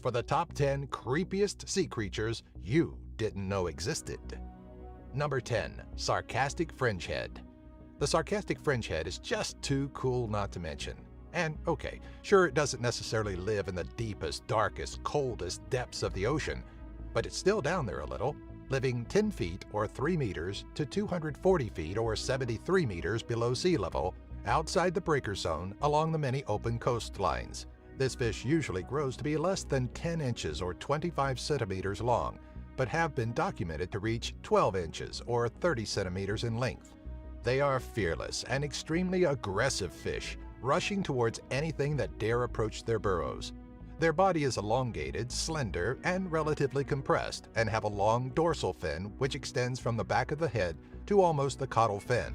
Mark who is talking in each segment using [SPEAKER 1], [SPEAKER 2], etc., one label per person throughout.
[SPEAKER 1] for the top 10 creepiest sea creatures you didn't know existed. Number 10. Sarcastic Fringehead. The sarcastic fringehead is just too cool not to mention. And okay, sure, it doesn't necessarily live in the deepest, darkest, coldest depths of the ocean, but it's still down there a little, living 10 feet or 3 meters to 240 feet or 73 meters below sea level, outside the breaker zone along the many open coastlines. This fish usually grows to be less than 10 inches or 25 centimeters long, but have been documented to reach 12 inches or 30 centimeters in length. They are fearless and extremely aggressive fish, rushing towards anything that dare approach their burrows. Their body is elongated, slender, and relatively compressed, and have a long dorsal fin which extends from the back of the head to almost the caudal fin.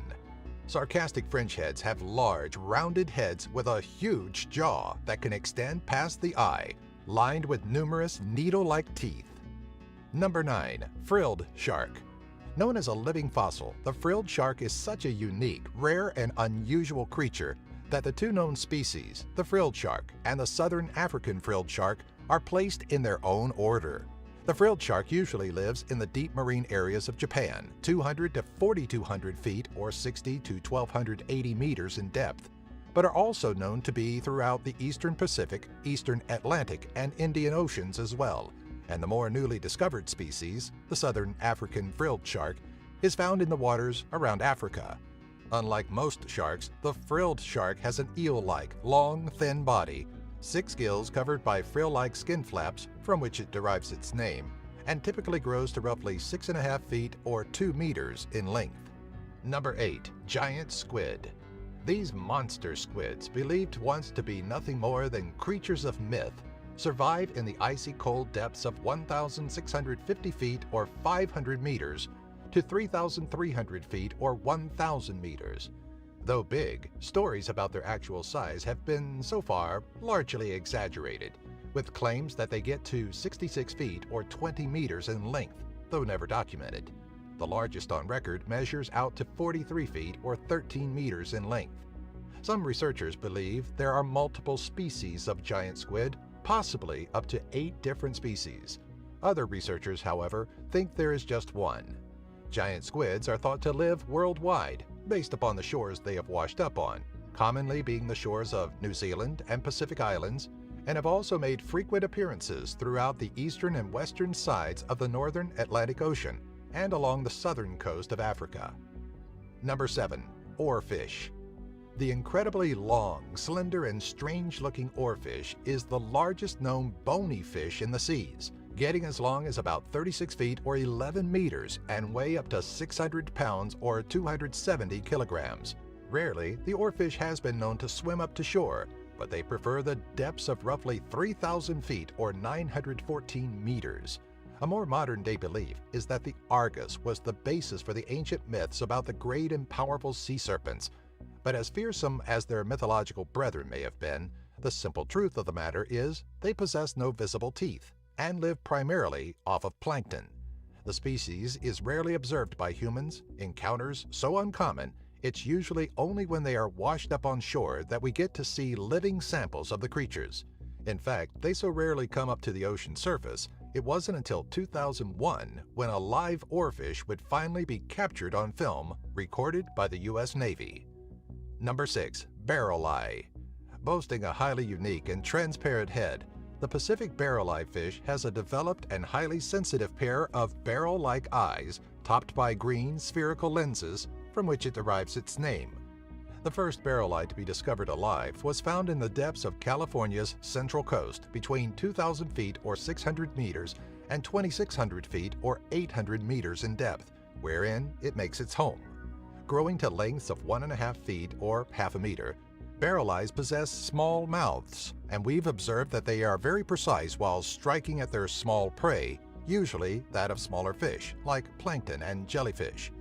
[SPEAKER 1] Sarcastic fringeheads have large, rounded heads with a huge jaw that can extend past the eye, lined with numerous needle-like teeth. Number 9. Frilled Shark. Known as a living fossil, the frilled shark is such a unique, rare, and unusual creature that the two known species, the frilled shark and the southern African frilled shark, are placed in their own order. The frilled shark usually lives in the deep marine areas of Japan, 200 to 4,200 feet or 60 to 1,280 meters in depth, but are also known to be throughout the eastern Pacific, eastern Atlantic, and Indian Oceans as well. And the more newly discovered species, the southern African frilled shark, is found in the waters around Africa. Unlike most sharks, the frilled shark has an eel-like, long, thin body, 6 gills covered by frill-like skin flaps from which it derives its name, and typically grows to roughly 6.5 feet or 2 meters in length. Number 8. Giant Squid. These monster squids, believed once to be nothing more than creatures of myth, survive in the icy cold depths of 1,650 feet or 500 meters to 3,300 feet or 1,000 meters. Though big, stories about their actual size have been, so far, largely exaggerated, with claims that they get to 66 feet or 20 meters in length, though never documented. The largest on record measures out to 43 feet or 13 meters in length. Some researchers believe there are multiple species of giant squid, possibly up to 8 different species. Other researchers, however, think there is just one. Giant squids are thought to live worldwide, based upon the shores they have washed up on, commonly being the shores of New Zealand and Pacific Islands, and have also made frequent appearances throughout the eastern and western sides of the northern Atlantic Ocean and along the southern coast of Africa. Number 7. Oarfish. The incredibly long, slender, and strange-looking oarfish is the largest known bony fish in the seas, getting as long as about 36 feet or 11 meters and weigh up to 600 pounds or 270 kilograms. Rarely, the oarfish has been known to swim up to shore, but they prefer the depths of roughly 3,000 feet or 914 meters. A more modern-day belief is that the Argus was the basis for the ancient myths about the great and powerful sea serpents, but as fearsome as their mythological brethren may have been, the simple truth of the matter is they possess no visible teeth and live primarily off of plankton. The species is rarely observed by humans, encounters so uncommon, it's usually only when they are washed up on shore that we get to see living samples of the creatures. In fact, they so rarely come up to the ocean surface, it wasn't until 2001 when a live oarfish would finally be captured on film, recorded by the U.S. Navy. Number 6. Barrel Eye. Boasting a highly unique and transparent head, the Pacific barrel eye fish has a developed and highly sensitive pair of barrel-like eyes topped by green spherical lenses from which it derives its name. The first barrel eye to be discovered alive was found in the depths of California's Central Coast between 2,000 feet or 600 meters and 2,600 feet or 800 meters in depth, wherein it makes its home. Growing to lengths of 1.5 feet or half a meter, barrel eyes possess small mouths, and we've observed that they are very precise while striking at their small prey, usually that of smaller fish, like plankton and jellyfish.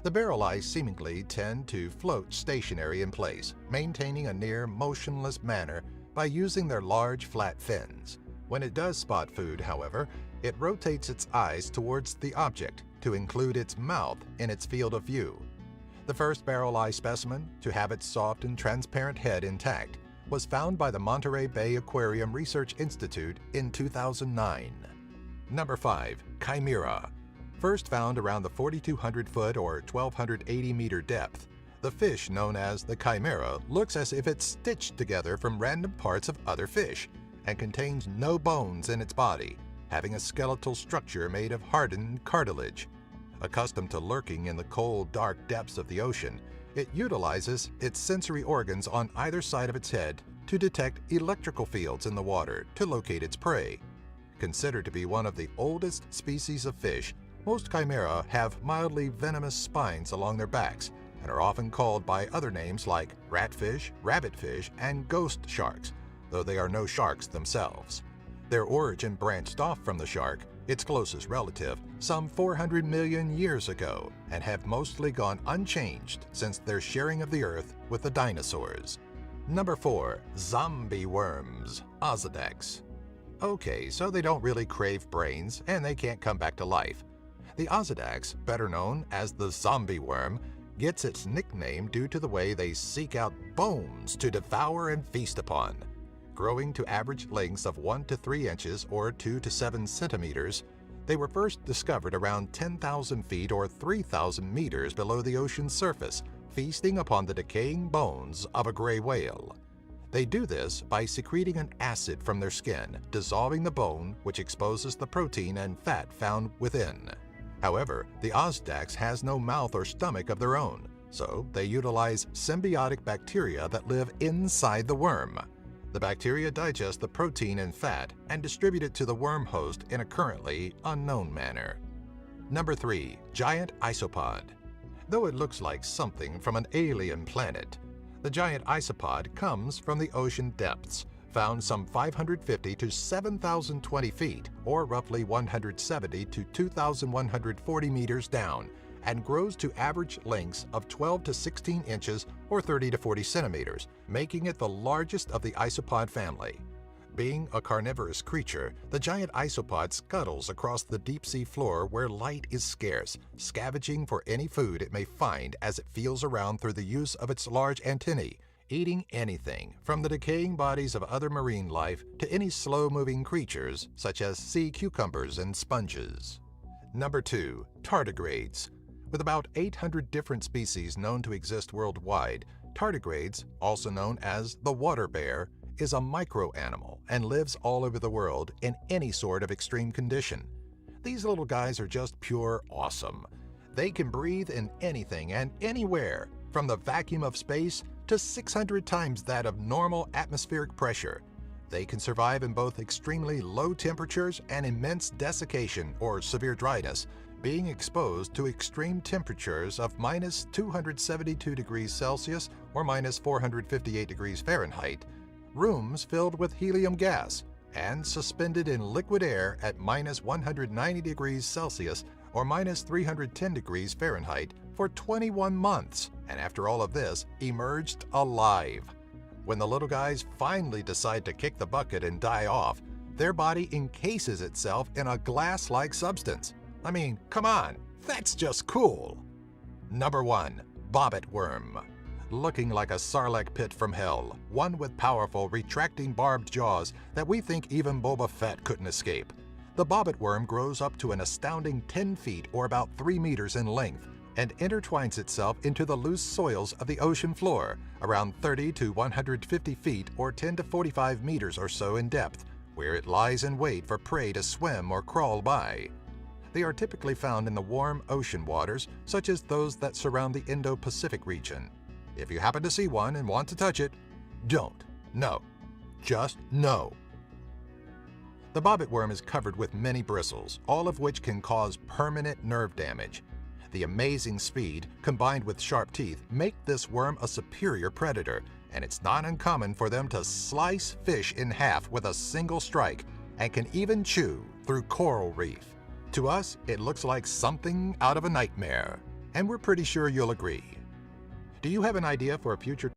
[SPEAKER 1] The barrel eyes seemingly tend to float stationary in place, maintaining a near motionless manner by using their large flat fins. When it does spot food, however, it rotates its eyes towards the object to include its mouth in its field of view. The first barrel eye specimen to have its soft and transparent head intact was found by the Monterey Bay Aquarium Research Institute in 2009. Number 5. Chimera. First found around the 4,200-foot or 1,280-meter depth, the fish known as the chimera looks as if it's stitched together from random parts of other fish and contains no bones in its body, having a skeletal structure made of hardened cartilage. Accustomed to lurking in the cold, dark depths of the ocean, it utilizes its sensory organs on either side of its head to detect electrical fields in the water to locate its prey. Considered to be one of the oldest species of fish, most chimera have mildly venomous spines along their backs and are often called by other names like ratfish, rabbitfish, and ghost sharks, though they are no sharks themselves. Their origin branched off from the shark, its closest relative, some 400 million years ago, and have mostly gone unchanged since their sharing of the earth with the dinosaurs. Number 4. Zombie worms, Osedax. Okay, so they don't really crave brains and they can't come back to life. The Osedax, better known as the zombie worm, gets its nickname due to the way they seek out bones to devour and feast upon. Growing to average lengths of 1 to 3 inches or 2 to 7 centimeters, they were first discovered around 10,000 feet or 3,000 meters below the ocean's surface, feasting upon the decaying bones of a gray whale. They do this by secreting an acid from their skin, dissolving the bone, which exposes the protein and fat found within. However, the Osedax has no mouth or stomach of their own, so they utilize symbiotic bacteria that live inside the worm. The bacteria digest the protein and fat and distribute it to the worm host in a currently unknown manner. Number 3. Giant isopod. Though it looks like something from an alien planet, the giant isopod comes from the ocean depths, found some 550 to 7,020 feet, or roughly 170 to 2,140 meters down, and grows to average lengths of 12 to 16 inches or 30 to 40 centimeters, making it the largest of the isopod family. Being a carnivorous creature, the giant isopod scuttles across the deep-sea floor where light is scarce, scavenging for any food it may find as it feels around through the use of its large antennae, eating anything from the decaying bodies of other marine life to any slow-moving creatures such as sea cucumbers and sponges. Number 2. Tardigrades. With about 800 different species known to exist worldwide, tardigrades, also known as the water bear, is a micro-animal and lives all over the world in any sort of extreme condition. These little guys are just pure awesome. They can breathe in anything and anywhere, from the vacuum of space to 600 times that of normal atmospheric pressure. They can survive in both extremely low temperatures and immense desiccation or severe dryness, being exposed to extreme temperatures of minus 272 degrees Celsius or minus 458 degrees Fahrenheit, rooms filled with helium gas, and suspended in liquid air at minus 190 degrees Celsius or minus 310 degrees Fahrenheit for 21 months, and after all of this, emerged alive. When the little guys finally decide to kick the bucket and die off, their body encases itself in a glass-like substance. I mean, come on, that's just cool. Number 1. Bobbit worm. Looking like a sarlacc pit from hell, one with powerful retracting barbed jaws that we think even Boba Fett couldn't escape. The bobbit worm grows up to an astounding 10 feet or about 3 meters in length and intertwines itself into the loose soils of the ocean floor, around 30 to 150 feet or 10 to 45 meters or so in depth, where it lies in wait for prey to swim or crawl by. They are typically found in the warm ocean waters, such as those that surround the Indo-Pacific region. If you happen to see one and want to touch it, don't. No. Just no. The bobbit worm is covered with many bristles, all of which can cause permanent nerve damage. The amazing speed, combined with sharp teeth, make this worm a superior predator, and it's not uncommon for them to slice fish in half with a single strike, and can even chew through coral reef. To us, it looks like something out of a nightmare, and we're pretty sure you'll agree. Do you have an idea for a future